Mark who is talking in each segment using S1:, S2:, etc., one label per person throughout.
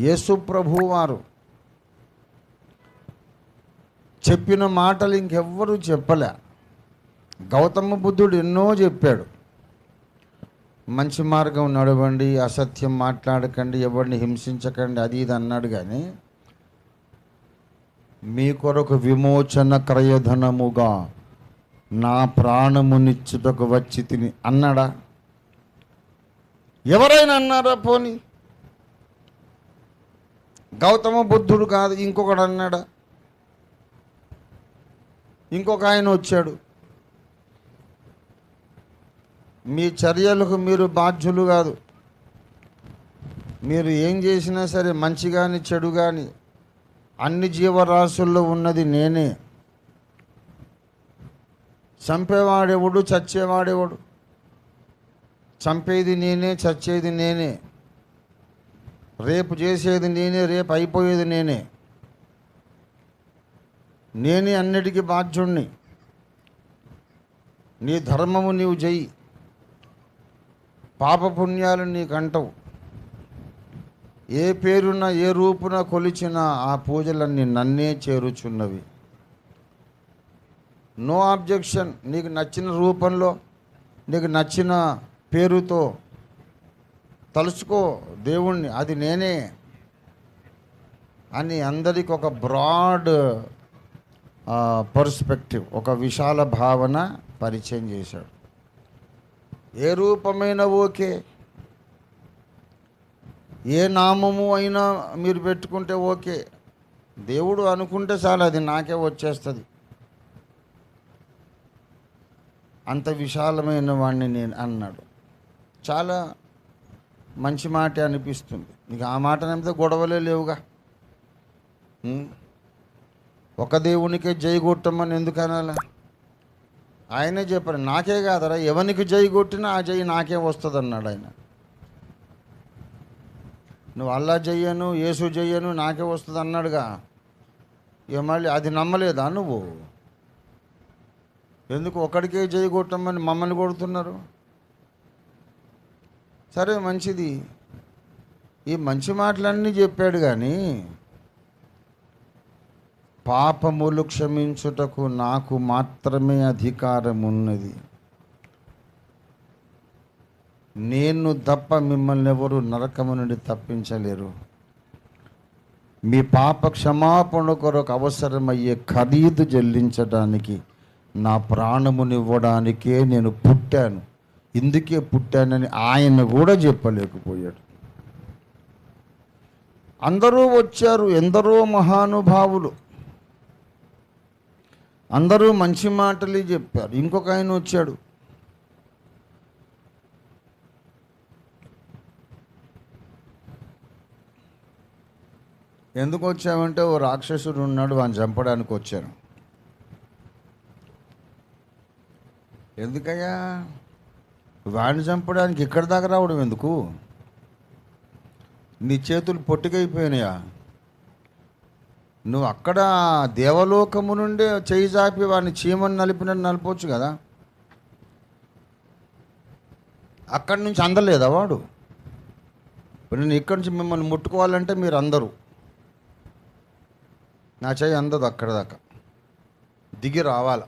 S1: యేసు ప్రభువు వారు చెప్పిన మాటలు ఇంకెవ్వరూ చెప్పలే. గౌతమ బుద్ధుడు ఎన్నో చెప్పాడు. మంచి మార్గం నడవండి, అసత్యం మాట్లాడకండి, ఎవరిని హింసించకండి, అది ఇది అన్నాడు. కానీ మీ కొరకు విమోచన క్రయధనముగా నా ప్రాణమునిచ్చుటకు వచ్చి తిని అన్నాడా? ఎవరైనా అన్నారా? పోని గౌతమ బుద్ధుడు కాదు, ఇంకొకడు అన్నాడా? ఇంకొక ఆయన వచ్చాడు, మీ చర్యలకు మీరు బాధ్యులు కాదు, మీరు ఏం చేసినా సరే మంచి కానీ చెడు కానీ అన్ని జీవరాశుల్లో ఉన్నది నేనే. చంపేవాడెవడు, చచ్చేవాడెవడు? చంపేది నేనే, చచ్చేది నేనే, రేపు చేసేది నేనే, రేపు అయిపోయేది నేనే. నేనే అన్నిటికీ బాధ్యుణ్ణి. నీ ధర్మము నీవు చెయ్యి, పాపపుణ్యాలు నీకు అంటవు. ఏ పేరున ఏ రూపున కొలిచిన ఆ పూజలన్నీ నన్నే చేరుచున్నవి. No objection. నీకు నచ్చిన రూపంలో, నీకు నచ్చిన పేరుతో తలుచుకో దేవుణ్ణి, అది నేనే అని అందరికి ఒక బ్రాడ్ పర్స్పెక్టివ్, ఒక విశాల భావన పరిచయం చేశాడు. ఏ రూపమైన ఓకే, ఏ నామము అయినా మీరు పెట్టుకుంటే ఓకే, దేవుడు అనుకుంటే చాలు, అది నాకే వచ్చేస్తుంది. అంత విశాలమైన వాడిని నేను అన్నాడు. చాలా మంచి మాట అనిపిస్తుంది. నీకు ఆ మాట నమ్మితే గొడవలే లేవుగా. ఒక దేవునికే జై కొట్టమని ఎందుకు అనాలా? ఆయనే చెప్పారు, నాకే కాదరా, ఎవరికి జై కొట్టినా ఆ జై నాకే వస్తుంది అన్నాడు ఆయన. నువ్వు అల్లా జయ్యను, యేసు జయ్యను, నాకే వస్తుంది అన్నాడుగా. ఇక మళ్ళీ అది నమ్మలేదా నువ్వు? ఎందుకు ఒకడికే జై కొట్టమని మమ్మల్ని కొడుతున్నారు? సరే మంచిది, ఈ మంచి మాటలన్నీ చెప్పాడు. కానీ పాపములు క్షమించుటకు నాకు మాత్రమే అధికారం ఉన్నది. నేను తప్ప మిమ్మల్ని ఎవరు నరకము నుండి తప్పించలేరు. మీ పాప క్షమాపణ కొరకు అవసరమయ్యే ఖరీదు చెల్లించడానికి, నా ప్రాణమునివ్వడానికే నేను పుట్టాను, ఇందుకే పుట్టానని ఆయన కూడా చెప్పలేకపోయాడు. అందరూ వచ్చారు, ఎందరో మహానుభావులు, అందరూ మంచి మాటలు చెప్పారు. ఇంకొక ఆయన వచ్చాడు, ఎందుకు వచ్చామంటే ఓ రాక్షసుడు ఉన్నాడు, వాడిని చంపడానికి వచ్చాను. ఎందుకయ్యా వాడిని చంపడానికి ఇక్కడి దాకా రావడం ఎందుకు? నీ చేతులు పొట్టికైపోయినాయా? నువ్వు అక్కడ దేవలోకము నుండే చేయి చాపి వాడిని చీమని నలిపినట్టు నలపవచ్చు కదా. అక్కడి నుంచి అందలేదా వాడు? ఇప్పుడు నేను ఇక్కడి నుంచి మిమ్మల్ని ముట్టుకోవాలంటే మీరు అందరూ, నా చేయి అందదు, అక్కడ దాకా దిగి రావాల.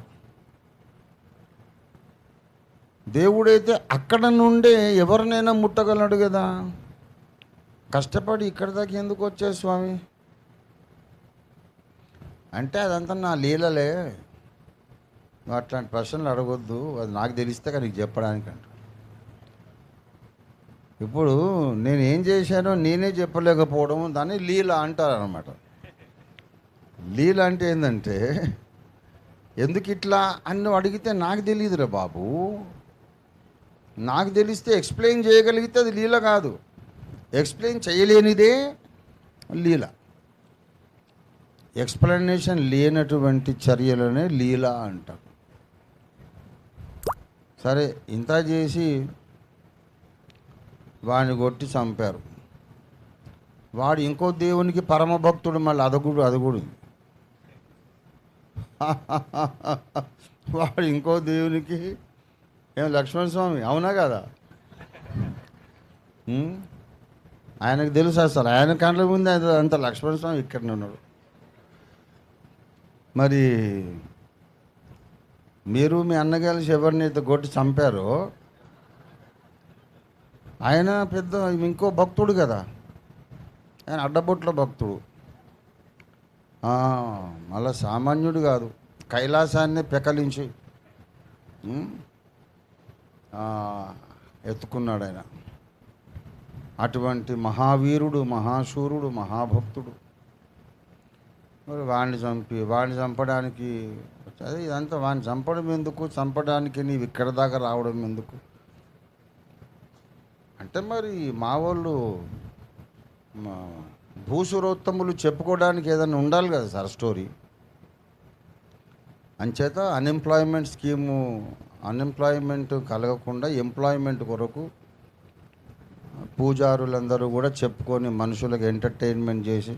S1: దేవుడైతే అక్కడ నుండే ఎవరినైనా ముట్టగలడు కదా. కష్టపడి ఇక్కడి దాకా ఎందుకు వచ్చే స్వామి అంటే అదంతా నా లీలలే, నువ్వు అట్లాంటి ప్రశ్నలు అడగొద్దు, అది నాకు తెలిస్తే కానీ నీకు చెప్పడానికంట. ఇప్పుడు నేను ఏం చేశానో నేనే చెప్పలేకపోవడం, దాన్ని లీల అంటారనమాట. లీల అంటే ఏంటంటే, ఎందుకు ఇట్లా అని నువ్వు అడిగితే నాకు తెలియదురా బాబు. నాకు తెలిస్తే ఎక్స్ప్లెయిన్ చేయగలిగితే అది లీల కాదు, ఎక్స్ప్లెయిన్ చేయలేనిదే లీల. ఎక్స్ప్లెనేషన్ లేనటువంటి చర్యలనే లీల అంటారు. సరే ఇంత చేసి వాడిని కొట్టి చంపారు. వాడు ఇంకో దేవునికి పరమభక్తుడు, మళ్ళీ అదగుడు వాడు ఇంకో దేవునికి ఏం లక్ష్మణ స్వామి, అవునా కదా? ఆయనకు తెలుసు అసలు ఆయన కండ్ల ముందు అంత లక్ష్మణ స్వామి ఇక్కడనే ఉన్నాడు. మరి మీరు మీ అన్నగారు ఎవరినైతే కొట్టి చంపారో ఆయన పెద్ద ఇంకో భక్తుడు కదా, ఆయన అడ్డబొట్ల భక్తుడు. మళ్ళా సామాన్యుడు కాదు, కైలాసాన్ని పెకలించి ఎత్తుకున్నాడు ఆయన. అటువంటి మహావీరుడు, మహాశూరుడు, మహాభక్తుడు. మరి వాడిని చంపడానికి అదే ఇదంతా. వాడిని చంపడం ఎందుకు, చంపడానికి నీవు ఇక్కడ దాకా రావడం ఎందుకు అంటే, మరి మా వాళ్ళు భూసురోత్తములు చెప్పుకోవడానికి ఏదైనా ఉండాలి కదా సార్ స్టోరీ. అంచేత అన్ఎంప్లాయ్మెంట్ స్కీము, అన్ఎంప్లాయ్మెంట్ కలగకుండా ఎంప్లాయ్మెంట్ కొరకు పూజారులందరూ కూడా చెప్పుకొని మనుషులకు ఎంటర్టైన్మెంట్ చేసి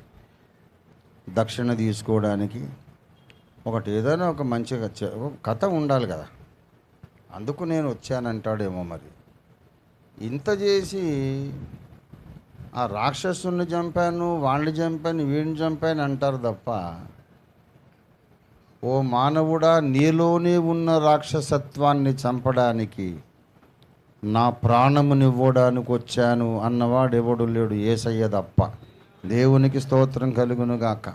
S1: దక్షిణ తీసుకోవడానికి ఒకటి ఏదైనా ఒక మంచిగా కథ ఉండాలి కదా. అందుకు నేను వచ్చానంటాడేమో. మరి ఇంత చేసి ఆ రాక్షసుని చంపాను, వాళ్ళని చంపాను, వీడిని చంపాను అంటారు తప్ప, ఓ మానవుడా నీలోనే ఉన్న రాక్షసత్వాన్ని చంపడానికి నా ప్రాణమునివ్వడానికి వచ్చాను అన్నవాడు ఎవడు లేడు, యేసయ్య తప్ప. దేవునికి స్తోత్రం కలుగునుగాక.